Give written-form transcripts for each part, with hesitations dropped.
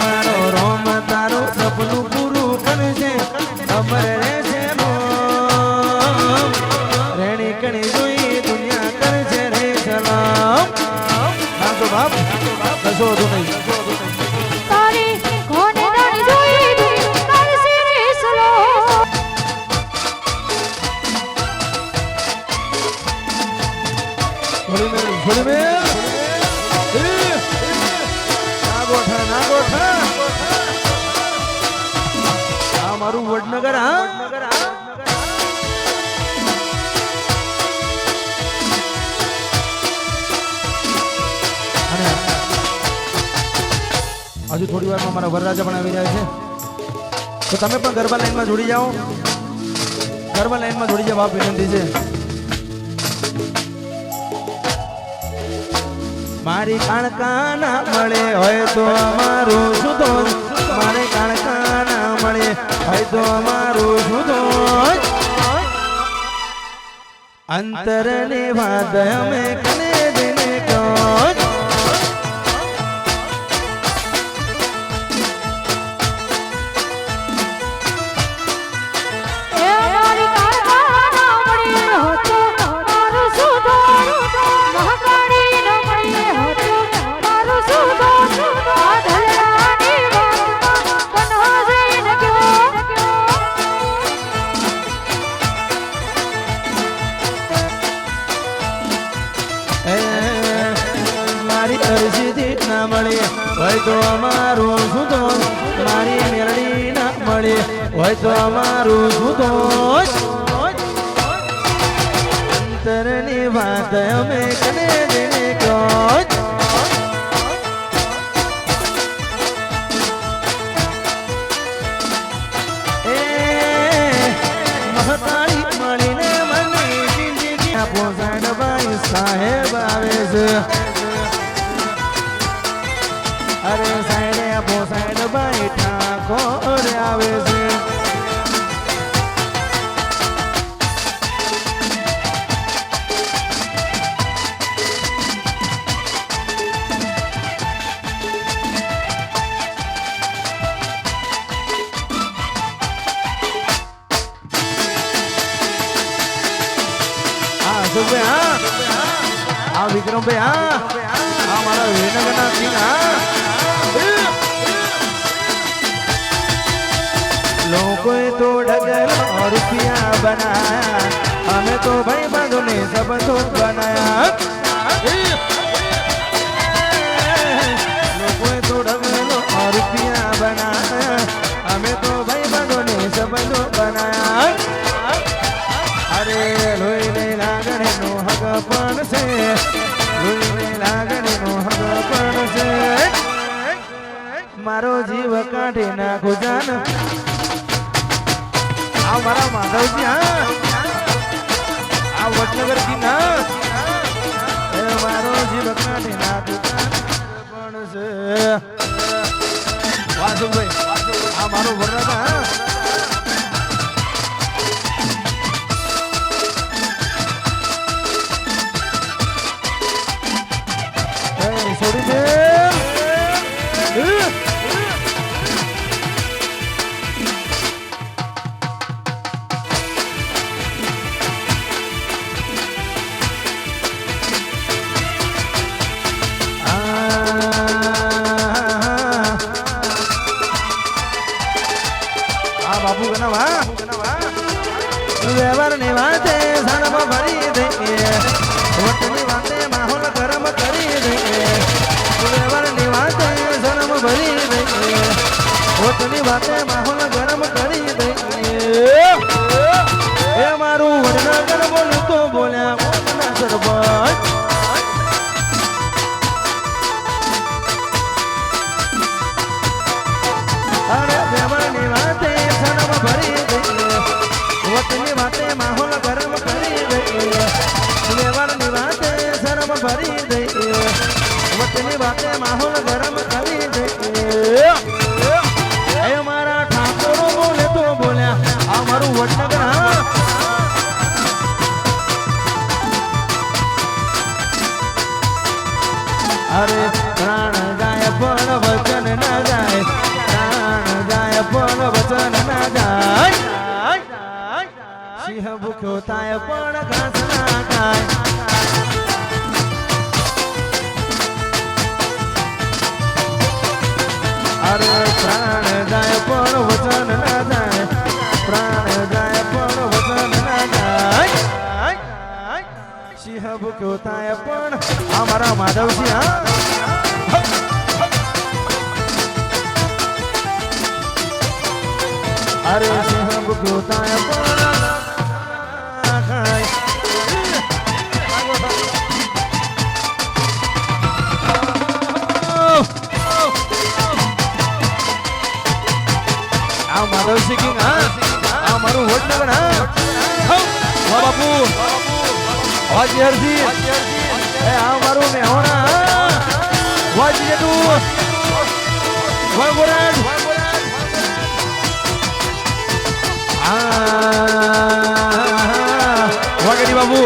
મારો રોમ તારું સપનું પૂરું કરશે અમર રહેશે રેણી કણી જોઈ દુનિયા કરશે રે સલામ હા તો બાપ કશો હતું નહીં તારી કોને દાણી જોઈ દુનિયા કરશે રે સલામ થોડી મેં આ મારું વડનગર હા હજુ થોડી વારમાં મારા વરરાજા પણ આવી રહ્યા છે તો તમે પણ ગરબા લાઈનમાં જોડી જાઓ ગરબા લાઈનમાં જોડી જાઓ બાપ વિનંતી છે મારી કાણકા ના મળે હોય તો અમારું સુધો મારે કાણકા ના મળે હોય તો અમારું સુધો અંતરની વાત અમે કને દિને કહો હોય તો અમારું સુધો મારી મેરડી ના મળે હોય તો અમારું સુધો અંતરની વાત અમે કને દિને કહો મહતારી મળીને મને જિંદગી આપો સાહેબ સાહેબ આવે છે અરે સાઈડે આપો સાઈડ ભાઈ ઠાકોર આવે છે હા સુભાઈ હા વિક્રમભાઈ હા મારા વિનગરના સિંહ હા લોકોએ તો ડગર રૂપિયા બનાયા અમે તો ભાઈ બાંધો ને સંબંધો બનાયા લોકોએ તો ડગર રૂપિયા બનાયા અમે તો ભાઈ બાંધો ને સંબંધો બનાયા અરે લોહીને લાગણી નો હક પણ છે લોહીને લાગણી નો હક પણ છે મારો જીવ કાઢી નાખો જાન આ મારા માધવજી હા આ વડનગર કી ના એ મારો જીવ કાઢી નાખો પણ છે વાસુભાઈ આ મારો વરરાજા હા છોડી દે બાપુ ગણવા વ્યવહાર ની વાતે સાણમાં ભરી દઈએ વટની વાતે માહોલ ગરમ કરી દઈએ વ્યવહાર ની વાતે સાણમાં ભરી દઈએ વટની વાતે માહોલ ગરમ કરી દઈએ એ મારું વડનગર બોલું તો બોલ્યા મોટના સરપંચ અરે વ્યવહાર ની વાતે સાણમાં ભરી દઈએ વટની વાતે માહોલ ગરમ કરી દઈએ વ્યવહારની વાતે શરમ ભરી દઈએ વટની વાતે માહોલ ગરમ કરી દઈએ એ મારા ઠાકોરો બોલે તો બોલ્યા આ મારું વડનગર હા અરે પ્રાણ ગાય જાય પણ વચન ના જાય પ્રાણ જાય પણ વચન ના જાય સિંહ ભૂખ્યો થાય પણ ઘાસ ના ખાય અરે પ્રાણ જાય પણ વચન ના જાય પ્રાણ જાય પણ વચન ના જાય સિંહ ભૂખ્યો થાય પણ અમારા માધવસિંહ હા અરે સિંહ ભૂખ્યો થાય પણ ખાય આ માધવસિંહ કિંગ હા આ મારું વડનગર હા બાપુ વાજી હરજી એ આ મારું મેહોણા વાજી તું વાગોરાડ વાગડી બાબુ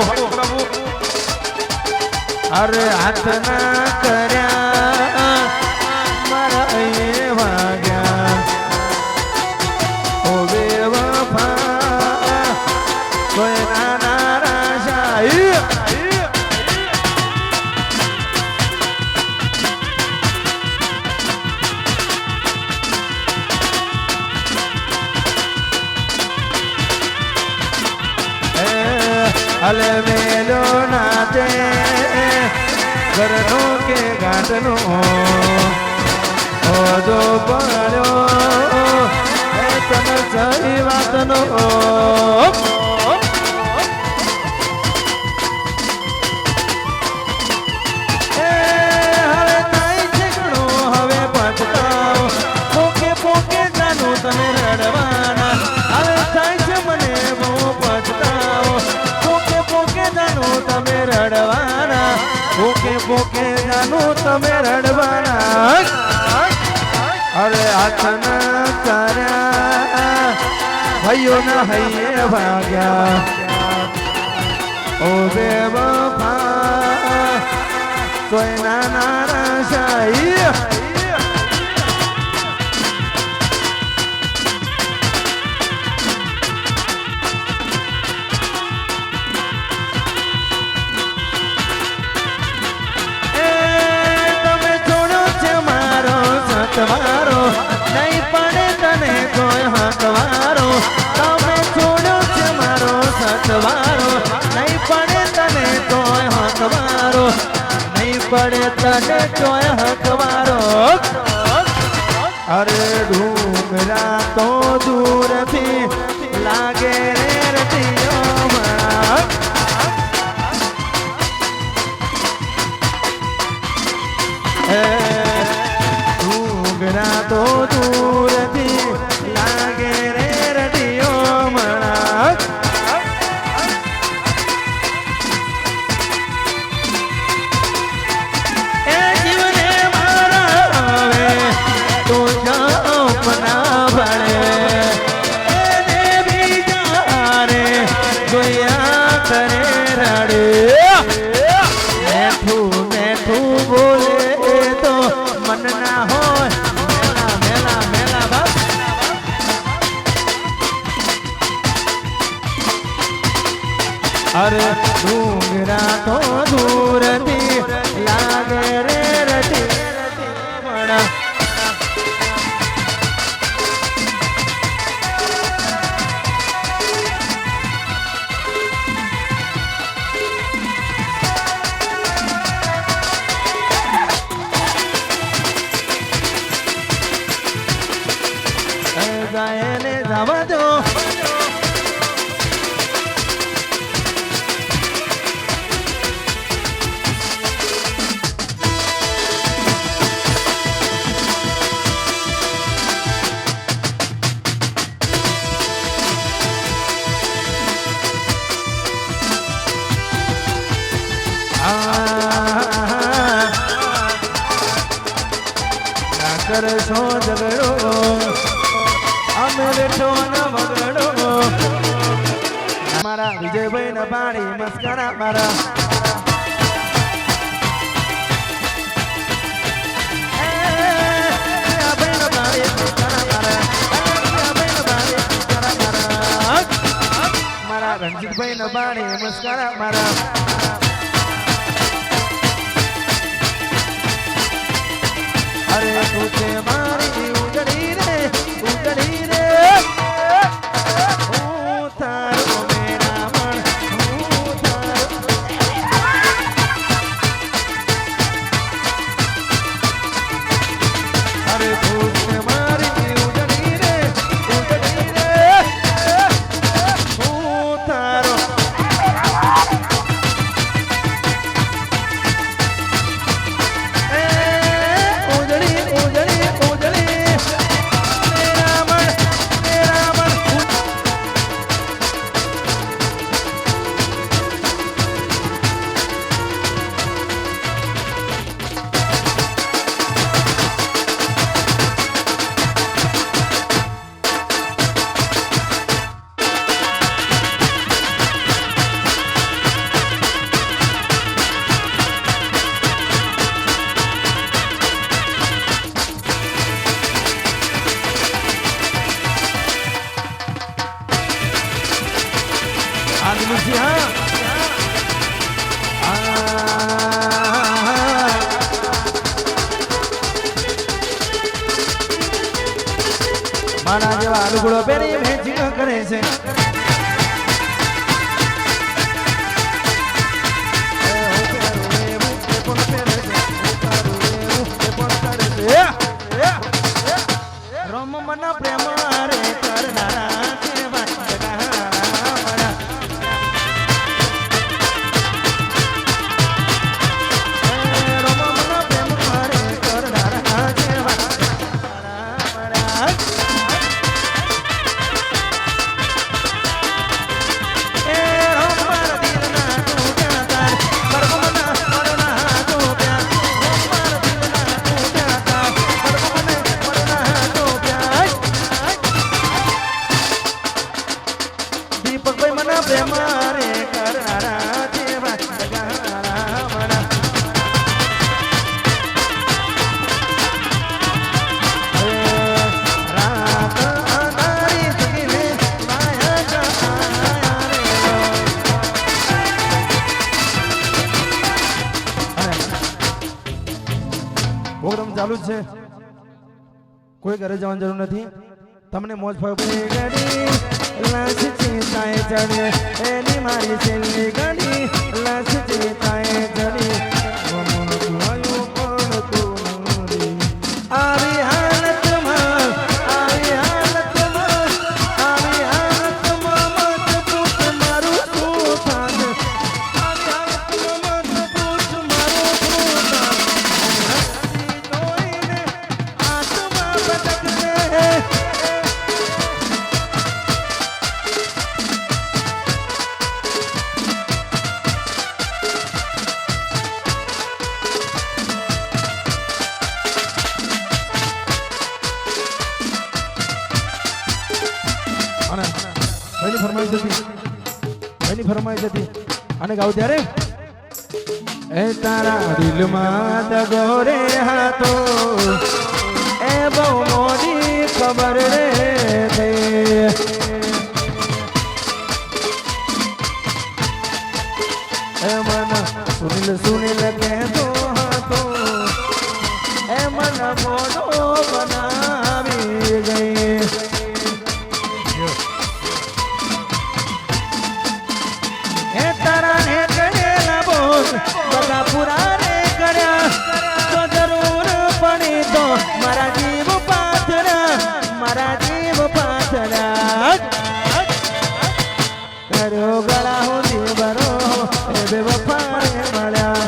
અરે હાથ ના કર્યા મારા એ વાગ્યા ઓ બેવફા કોઈ ના રાશાઈ અલે મેલો નાતે ઘરનો કે ઘાટનો ઓદો પડ્યો એ તન સહી વાતનો એ હવે થાય છે ઘણો હવે પછતાવો પોકે પોકે જાનું તમે રડવાના હવે થાય છે મને બહુ પછતાવો તમે રડવાના પોકે પોકે જાનું તમે રડવાના અરે હાથ ના કર્યા ભાઈઓ ના હૈયે ભાગ્યા ઓ બેવફા કોઈ ના નારાશાઈ તમારો નહીં પડે તને કોઈ હકવારો તમે છોડ્યો છે મારો સતવારો નહીં પડે તને કોઈ હકવારો નહીં પડે તને કોઈ હકવારો અરે ડુંગરા તો દૂરથી લાગે રે રતિયોમાં તો દૂરથી લાગે રે રડિયો મણા એ જીવને મારા આવે તો જામના ભણે એને બીજા રે જોયા કરે રડે મેઠું મેઠું બોલે તો મન ના હોય અરે ડુંગરા તો દૂરથી લાગે રે રટી મણા ગાયને જવા દો કરશો ઝઘડો અમે બેઠો ન વગડો મારા વિજયભાઈ ના પાણી મસ્કરા મારા મારા રણજીતભાઈ નબાણી નમસ્કાર મારા અરે તું છે મારી ઉજળી રે હું તારો મેરા મન હું તારો અરે તું છે મારી ઉજળી રે હું તારો મારા જેવા આલુગુડો પહેરી મેચિંગ કરે છે રમ મના પ્રેમ રે કરનારા કેવા જગા પ્રોગ્રામ ચાલુ જ છે કોઈ ઘરે જવાની જરૂર નથી તમને મોજ ફાવી ગડી લાશ ચિંતાએ ચડે એની મારી છેલ્લી ગડી લાશ ચિંતાએ ચડી મમનું આયો પણ તું નથી આવી હાલતમાં મત પૂછ મારું શું થાશે આવી હાલતમાં મત પૂછ મારું શું થાશે જોઈને આત્મા ભટકશે ભાઈની ફરમાઈશ હતી અને ગાવ ત્યારે એ તારા દિલમાં દગો રે હાતો એ બહુ મોટી ખબર રે થઈ એ મન સુનિલ કહેતો હતો એ મન મોટો બનાવી ગઈ બધા પુરાને કર્યા તો જરૂર પડી તો મારા જીવ પાથરા કર્યો ગળા હું જીવરો એ બે વફાને મળ્યા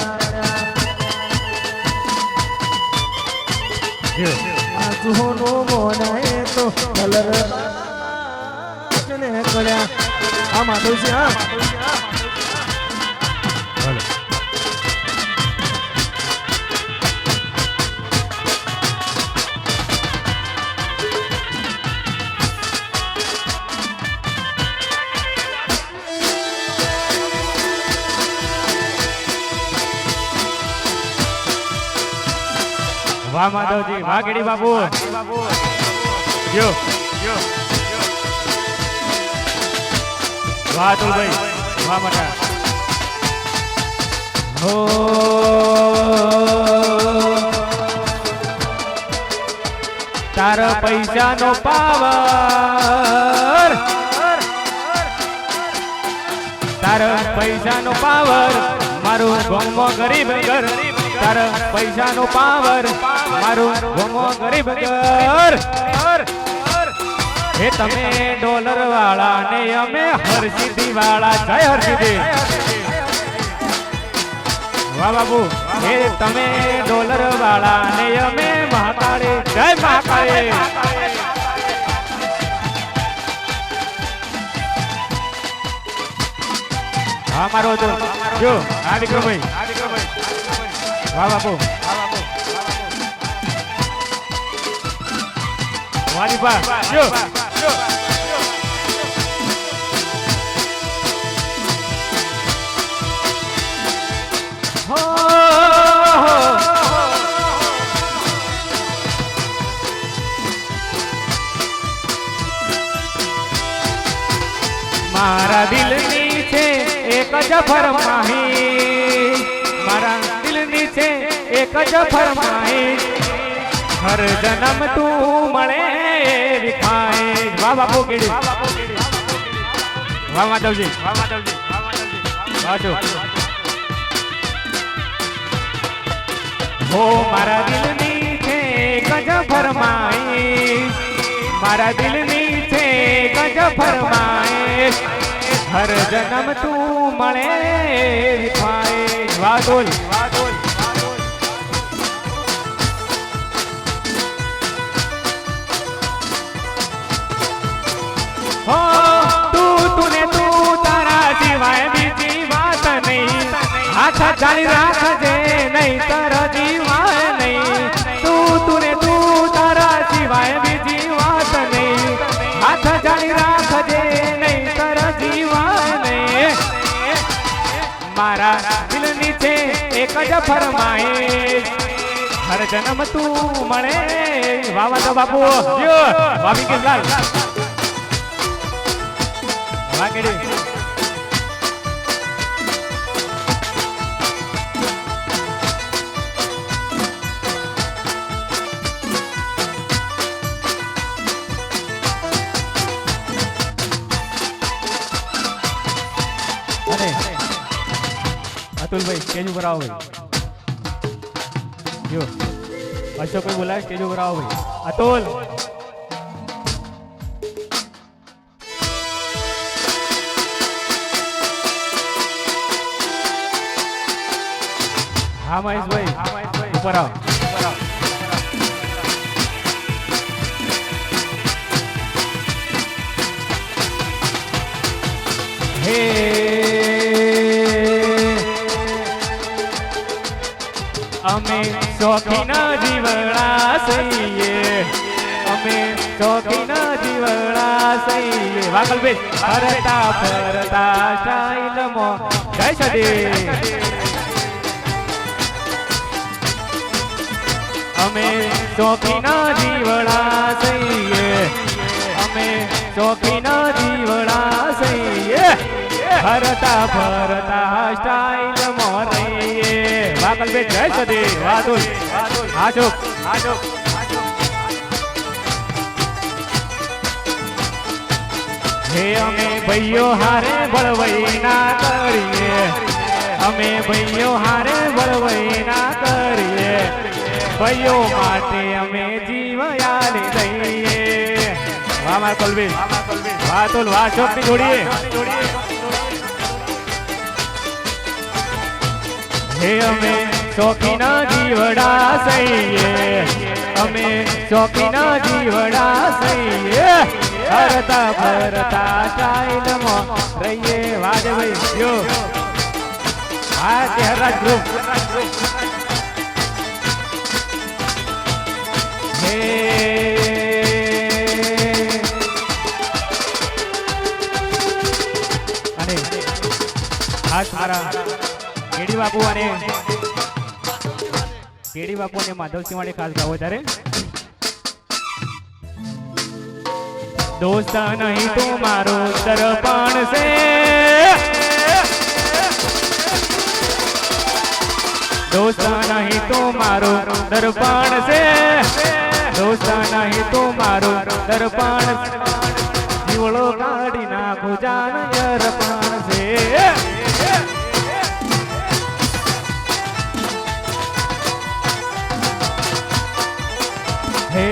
આંસુનો મોનાએ તો કલર ને કર્યા આ માધવજી હા વાહ માધવજી વાહ ગેડી બાપુ યો વાહ અતુલભાઈ વાહ મોટા હો તારા પૈસાનો પાવર તારા પૈસાનો પાવર મારું ગમો ગરીબ ઘર તારા પૈસાનો પાવર મારું ગમો ગરીબ ઘર હે તમે ડોલર વાળા ને અમે હરસિદ્ધિ વાળા જય હરસિદ્ધિ વાહ બાબુ હે તમે ડોલર વાળા ને અમે મહાકાળી જય મહાકાળી હા મારો હતો જો આ વિક્રમભાઈ વાહ બાપુ વાહ દીપા જો મારા દિલની છે એક જ ફરમાઈ મારા દિલની છે એક જ ફરમાઈ હર જન્મ તું મળે વિખાય વાહ બાપુ કેડી વાહ માધવજી વાહ જો હો મારા દિલની છે એક જ ફરમાઈ મારા દિલની છે એક જ ફરમાઈ હર જન્મ તું મળે વિખાય વાદોલ હો તું ને તું તારા સિવાય બીજી વાત નહીં હાથ ચાલી રાખજે નહીં તારા જીવાય નહીં તું ને તું તારા સિવાય બીજી વાત નહીં હાથ ચાલી રાખજે નહીં તારા જીવાય નહીં મારા દિલની છે એક જ ફરમાઈશ હર જન્મ તું મળે વાવા તો બાપુ જો ભાભી કે લાલ વાકેડી અરે અતુલભાઈ સ્ટેજ ઉપર આવો ભાઈ જો અશોકભાઈ બોલાવે સ્ટેજ ઉપર આવો ભાઈ અતુલ હા મહેશભાઈ ઉપર આવો હે અમે શોખીના જીવડા સહીએ અમે શોખીના જીવડા સહીએ વાકલભાઈ ફરતા ફરતા સ્ટાઇલમાં જય સદી અમે શોખીના જીવડા સહીએ અમે શોખીના જીવડા સહીએ ફરતા ફરતા સ્ટાઇલમાં રહીએ વાકલભાઈ જય સદી વાદુલ આશોક હે અમે ભાઈઓ હારે બળવઈ ના કરીએ અમે ભાઈઓ હારે બળવઈ ના કરીએ ભાઈઓ માટે અમે જીવ યાલી દઈએ વાહ માર કલબી વાહ તોલ વાહ ચોક ની જોડીએ હે અમે શોખીના જીવડા સહીએ અમે શોખીના જીવડા સહીએ ફરતા ફરતા સ્ટાઇલમાં રહીએ વાજે ભાઈ જો આ ચહેરા ગ્રુપ હે અને ખાસ મારા કેડી બાપુ અને માધવસિંહ માટે ખાસ ગાવો ત્યારે दोस्त नहीं तू मारो दर्पण से दोस्त नहीं तू मारो दर्पण से दोस्त नहीं तू मारो दर्पण जीवड़ो काढ़ी नाखू जान दर्पण से हे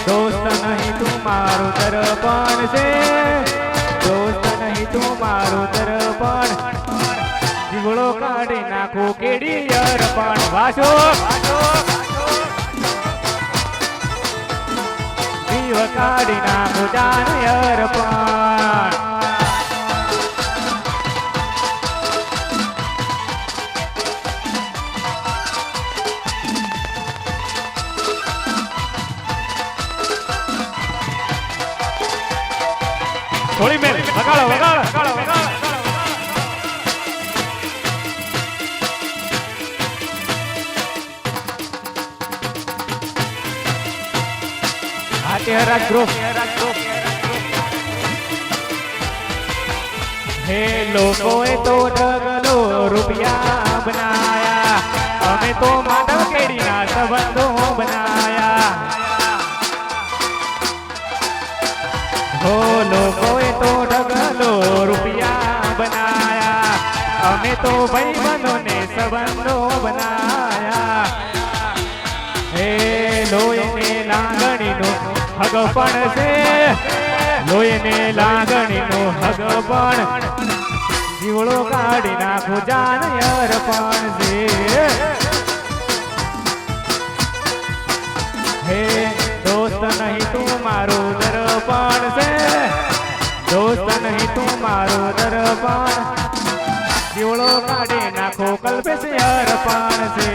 दोस्त नहीं तू मारो दर्पण से दोस्त नहीं तू मारो दर्पण जीवड़ो काढ़ी नाखो केड़ी अरपण वासो जीव काढ़ी नाखो जान अरपण थोड़ी मेल वगाड़ो वगाड़ो वगाड़ो वगाड़ो तेरा ग्रुप हे लोगों तो ढगलो रुपया बनाया हमें तो माधव केड़ी ना संबंधों बनाया हो लोगों तो ढगलो रुपया बनाया हमें तो भाई बंधों ने संबंधों बनाया हे लोए ने लांगणी नो हगपण से लोए ने लांगणी नो हगपण जीवड़ो काढ़ी नाखो जान अरपण से हे दोस्त नहीं तू मारो दर्पण से दोस्त नहीं तू मारो दर्पण जीवड़ो काढ़ी नाखो कल्पे से अरपण से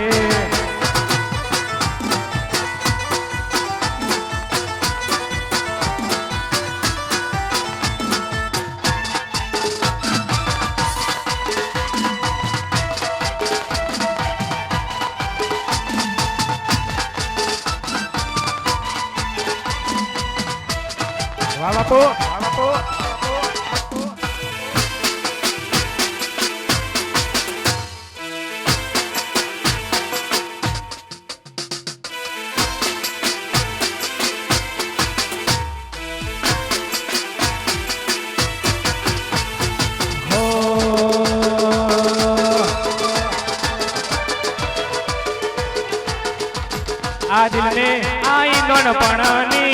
Walaupun आ दिल ने आई नन पणनी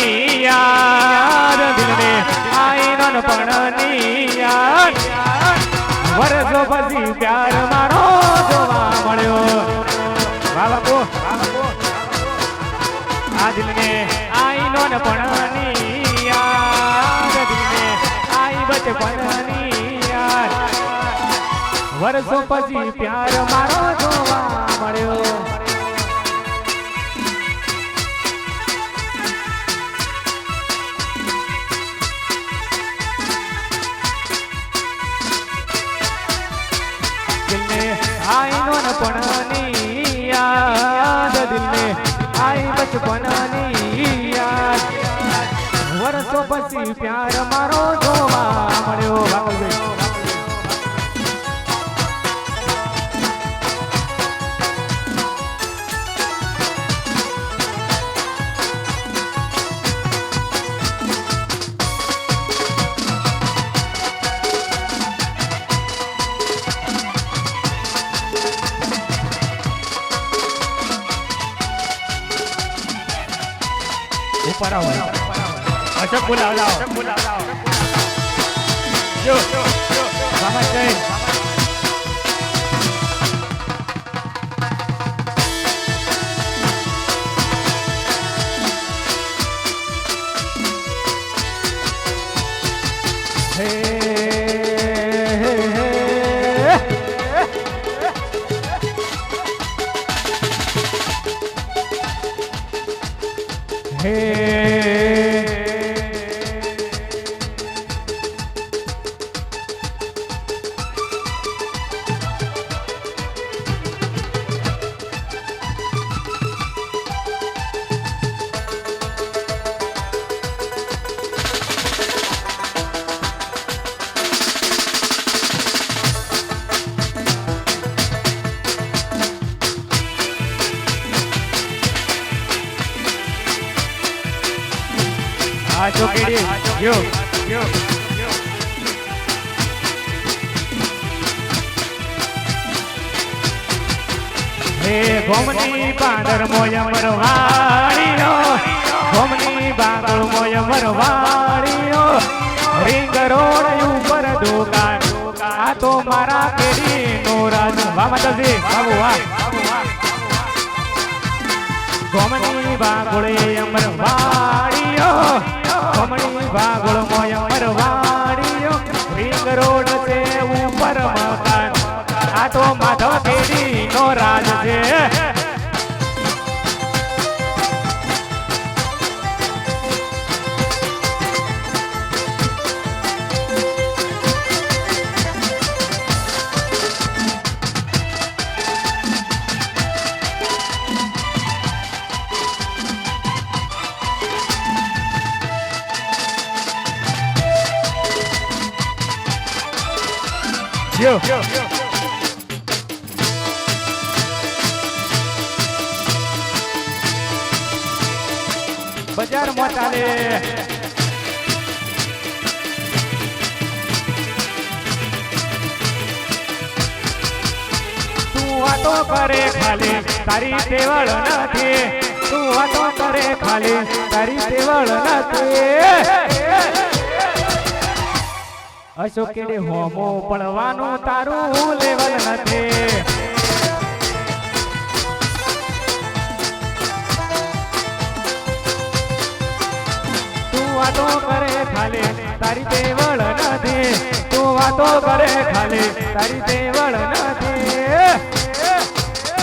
यार दिल ने आई नन पणनी यार वरसो पछी प्यार मारो जोवा मळ्यो बाबा आ दिल ने आई नन पणनी यार दिल ने आई बचपननी यार वरसो पछी प्यार मारो जोवा मळ्यो आई नोन पणनी याद दिल में आई बचपननी याद वरसों पछी प्यार मारो जोवा मळ्यो भागल ऊपर आओ अच्छा बुलाओ यो मामा जय આ ચોકડી યો હે ગોમની બાંદર મોય મરવાડીઓ ગોમની બાંદર મોય મરવાડીઓ રીંગ રોડ ઉપર દુકાન આ તો મારા કેડી નો રાજ વાહ માતાજી બાબુ વાહ ગોમની બાગોળે અમરવાડીઓ ગોમની બાગોળ મોય અમરવાડીઓ રીંગ રોડ છે ઉપર મકાન આ તો માધવ કેડી નો રાજ છે Yo. બજાર માં ચાલે તું વાતો કરે ખાલી તારી તેવળ નથી તું વાતો કરે ખાલી તારી તેવળ નથી અશોક કેડે હોમો પડવાનું તારું લેવલ નથી તું વાતો કરે ખાલી તારી તેવળ નથી તું વાતો કરે ખાલી તારી તેવળ નથી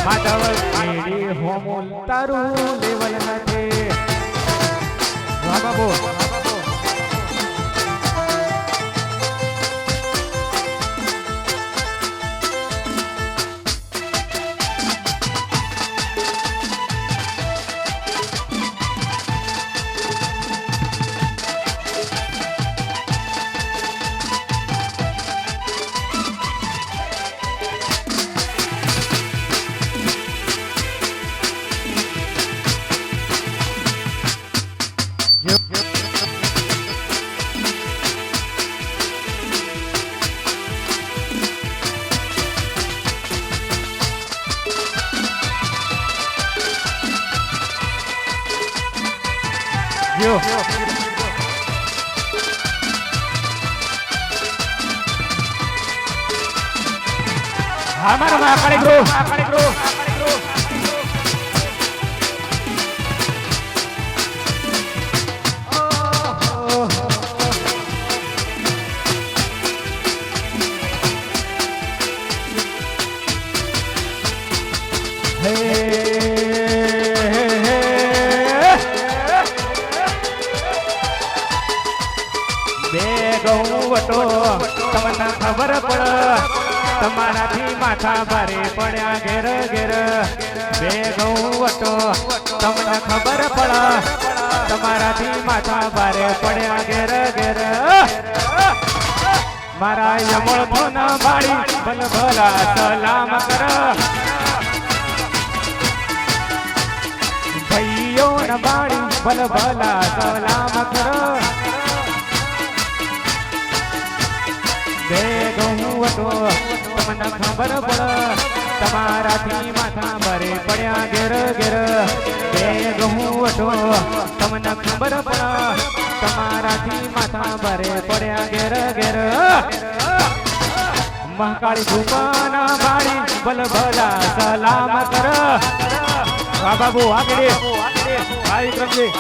માધવ કેડી હોમો તારું લેવલ નથી વાહ Babu Yo. Hamar kali bro. તમને ખબર પડ તમારાથી માથા ભારે પડ્યા ઘેર ઘેર બે ઘઉં વટો તમને ખબર પડ તમારાથી માથા ભારે પડ્યા ઘેર ઘેર મારા યમળ ફોન બાળી ભલ ભલા સલામ કર ભાઈઓ ન બાળી ભલ ભલા સલામ કર બે ઘઉં વટો તમને ખબર પડ તમારાથી માથા ભરે પડ્યા ઘેર ઘેર બે ઘઉં વટો તમને ખબર પડ તમારાથી માથા ભરે પડ્યા ઘેર ઘેર મહાકાળી ભૂપાના બાળી ભલ ભલા સલામ કર વાહ બાબુ આગળ આ વિક્રમજી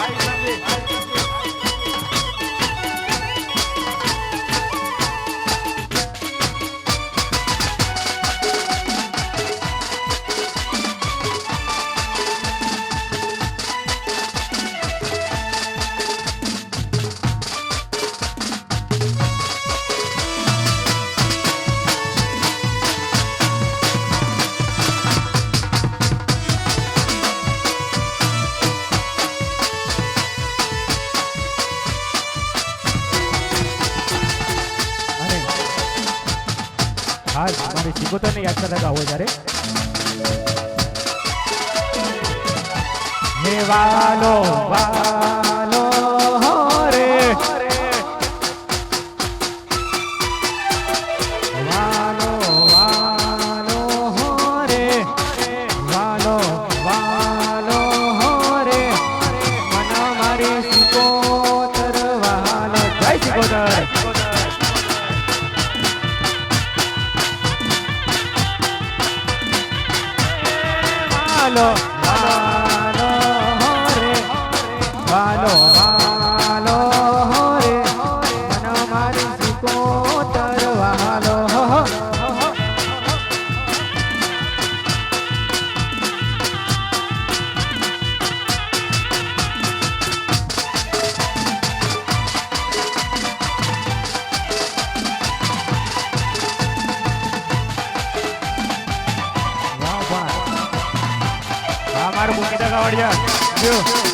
आज हमारे सिगोतर ने याद करता हुआ जा रहे हे वालो वालो रे વાવડિયા જો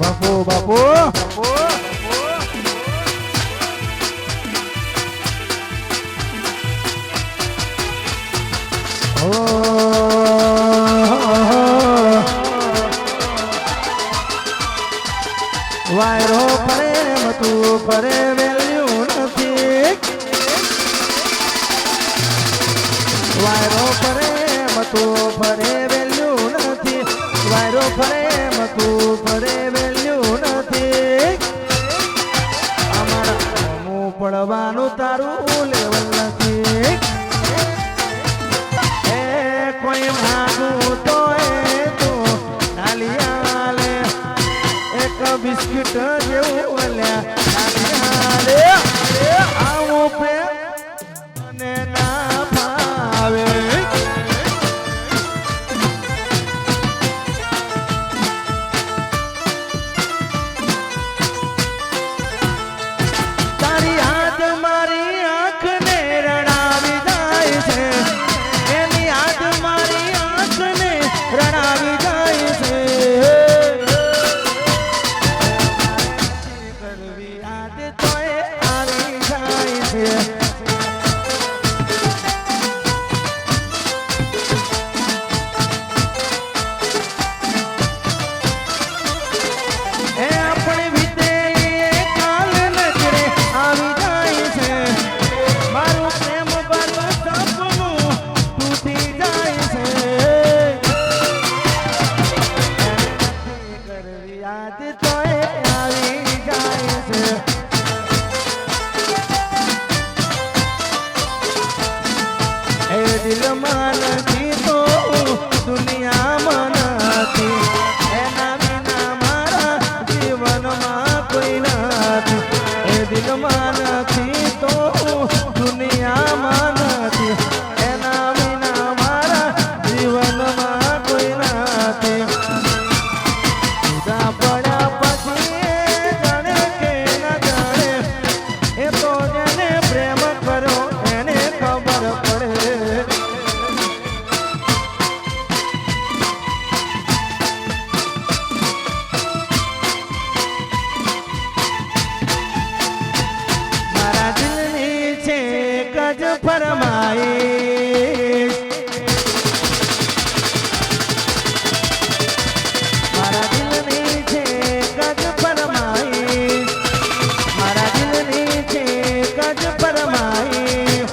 બાપુ બાપુ વાયરો પ્રેમ તું ફરે વેલ્યુ નથી વાયરો પ્રેમ તું ફરે વેલ્યુ નથી વાયરો પ્રેમ તું ફરે વેલ્યુ નથી અમારા હું પડવાનું તારું લેવલ નથી એ કોઈ માગું તો એ તું નાલિયા લે એક બિસ્કિટ જેવું અલ્યા આવું પ્રેમ મને ના ભાવે તારી યાદ મારી આંખને રડાવી જાય છે એની યાદ મારી આંખને રડાવી જાય છે કરવી યાદ તોય આવી જાય છે એ આપણી વીતે કાલ નજરે આવી જાય છે મારું પ્રેમ બારું સપનું તૂટી જાય છે કરવી યાદ તોય આવી જાય છે એ દિલમાં નથી તો દુનિયામાં નથી એના વિના મારા જીવનમાં કોઈ નથી એ દિલમાં નથી તો દુનિયામાં નથી એના વિના મારા જીવનમાં કોઈ નથી જુદા પડ્યા પછી એ જાણે કે ન જાણે એ તો જેને પ્રેમ કર્યો એને ખબર પડે મારા દિલની છે ગજ ફરમાઈશ મારા દિલની છે ગજ ફરમાઈશ મારા દિલની છે ગજ ફરમાઈશ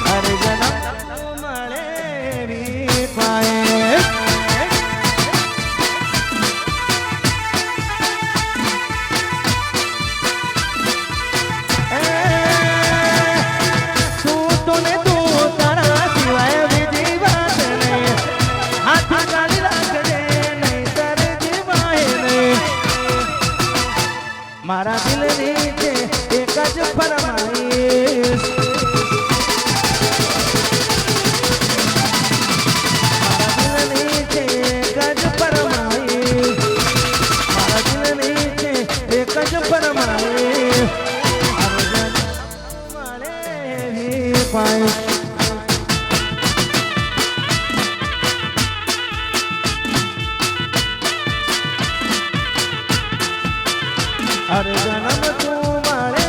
હર જન્મ મળે એવી ખ્વાહિશ તું તારા સિવાય બીજી વાત નહીં હાથ ગાળી રાખજે નહીં તારે જીવાય નહીં મારા દિલની છે એક જ ફરમાઈશ મારા દિલની છે એક જ ફરમાઈશ મારા દિલની છે એક જ ફરમાઈશ મળે એવી ખ્વાહિશ હર જન્મ તું મળે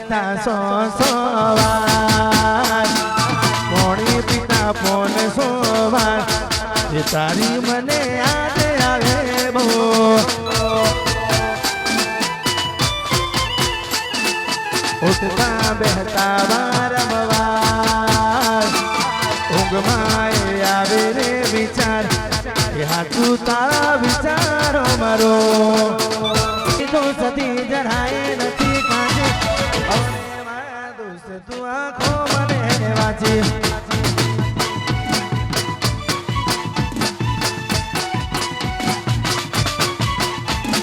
તા વાર પોણી પીતા પોન સોવાર એ તારી મને યાદ આવે બહુ ઉઠતા બેહતા વારંવાર ઊંઘમાં આવે રે વિચાર એ હાથું તારા વિચારો મારો તો સતી જણાય નથી કાજે દોસ્ત તું આંખો મને વાંચી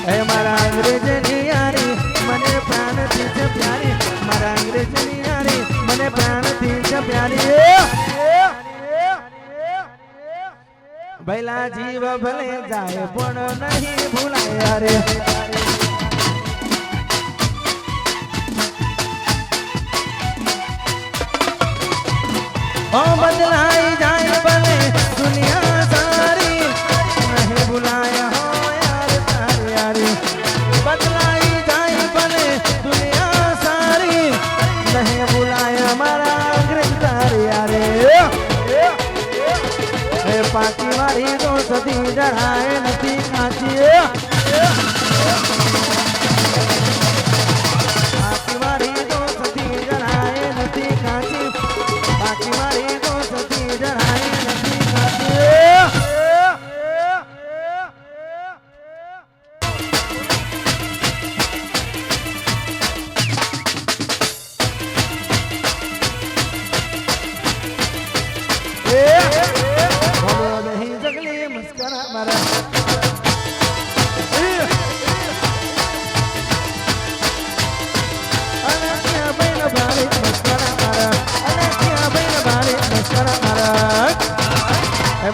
એ મારા અંગ્રેજની યારી મને પ્રાણથી જ પ્યારી મારા અંગ્રેજની યારી મને પ્રાણથી જ પ્યારી ભૈલા જીવ ભલે જાય પણ નહીં ભૂલાય રે ઓ બદલાઈ જાય ભલે દુનિયા સારી નહીં ભૂલાય હો યાર તારી યારી બદલાઈ જાય ભલે દુનિયા સારી નહીં ભૂલાય મારા અંગ્રેજ તારી યારી એ પાકી વાળી તો સતી જણાય નથી કાચી પાકી વાળી તો સતી જણાય નથી કાચી પાકી વાળી તો સતી જણાય નથી કાચી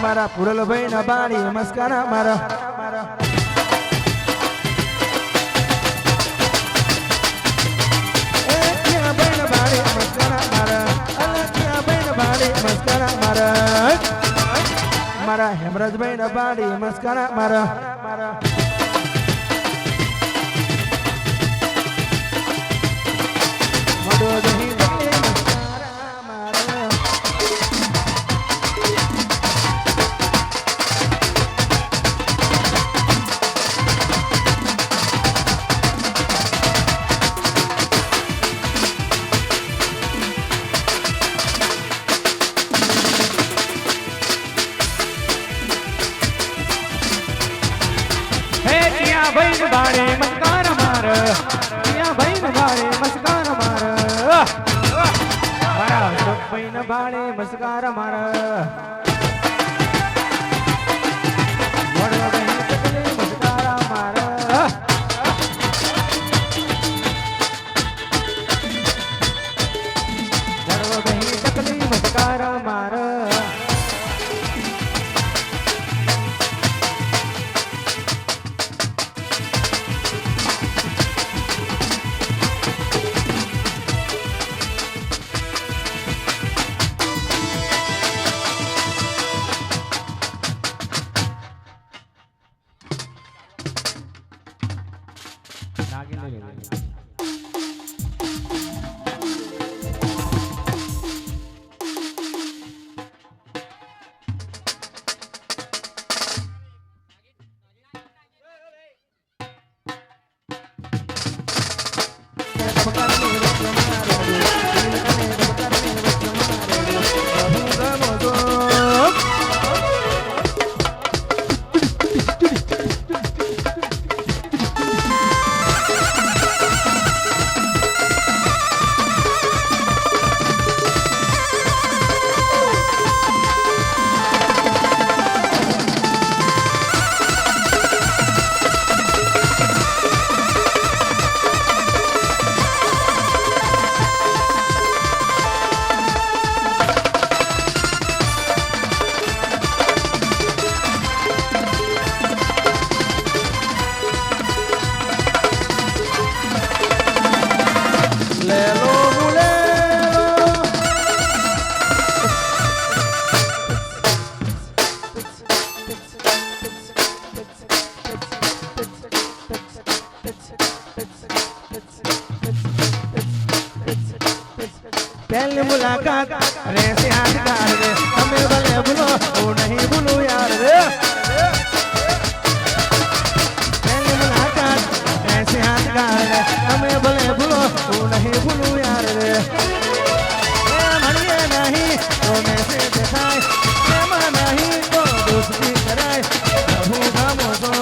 મારા પુરલ ભાઈ ના બાળી મસ્કારા મારા મારા હેમરાજભાઈ ના બાળી મસ્કારા મારા બાળે મસ્કાર માર ત્યાં ભાઈ ને બાળે મસ્કાર માર મારા ભાઈ ને બાળે મસ્કાર માર મસ્કાર માર મસ્કાર માર પહેલી મુલાકાત રહેશે યાદગાર રે તમે ભલે ભૂલો હું નહીં ભૂલું યાર રે પહેલી મુલાકાત રહેશે યાદગાર રે તમે ભલે ભૂલો હું નહીં ભૂલું યાર રે એ મળીએ નહીં તો મેસેજ થાય એમાં નહીં તો દોસ્તી કરાય પ્રભુ ગામો તો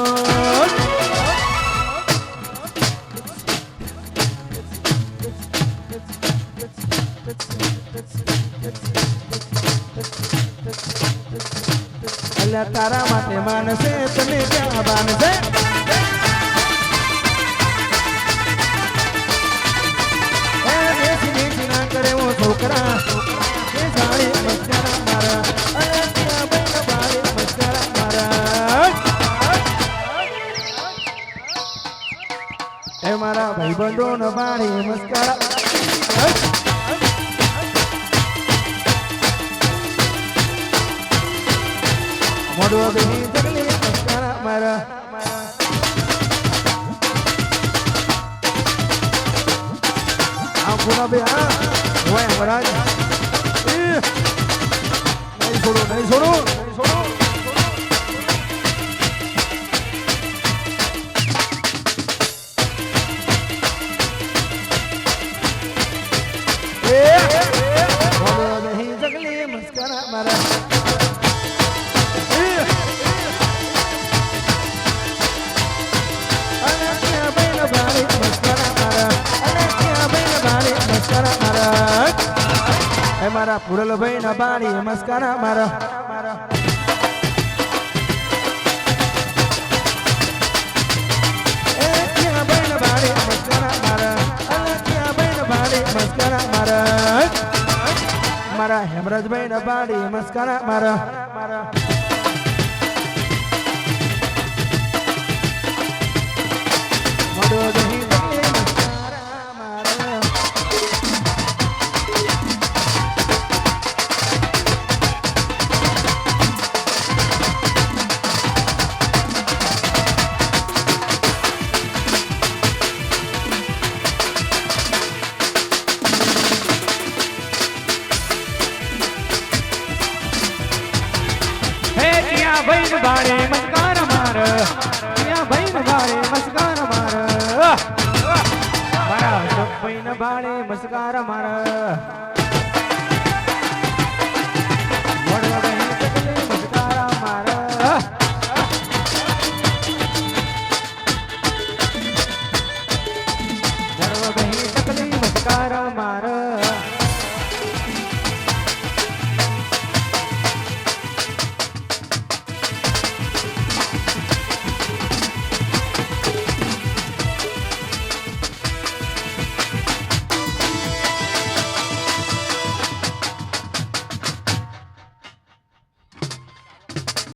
અલ્યા તારા માટે માનસે તને ક્યાં બાનસે એ દેશી દેશી ના કરે હું છોકરા એ સાડી મસ્કરા મારા અલ્યા ત્યાં બેન બાળી મસ્કરા મારા એ મારા ભાઈબંધો ન બાળી મસ્કરા મોડો બેહી જગલી મસ્કરા મારા આ પૂરા બે આ હોય મહારાજ નહીં છોડો નહીં છોડો નહીં છોડો મોડો બેહી જગલી મસ્કરા મારા મારા પુરલ ભાઈ ના બારી મસ્કરા મારા એ ક્યાં ભાઈ ના બારી મસ્કરા મારા અલા ક્યાં ભાઈ ના બારી મસ્કરા મારા મારા હેમરાજભાઈ ના બારી મસ્કરા મારા મોડો દહીં ભાઈ બાળે મસ્કાર માર ત્યાં ભાઈ બાળે મસ્કાર માર મારા ભાઈ બાળે મસ્કાર માર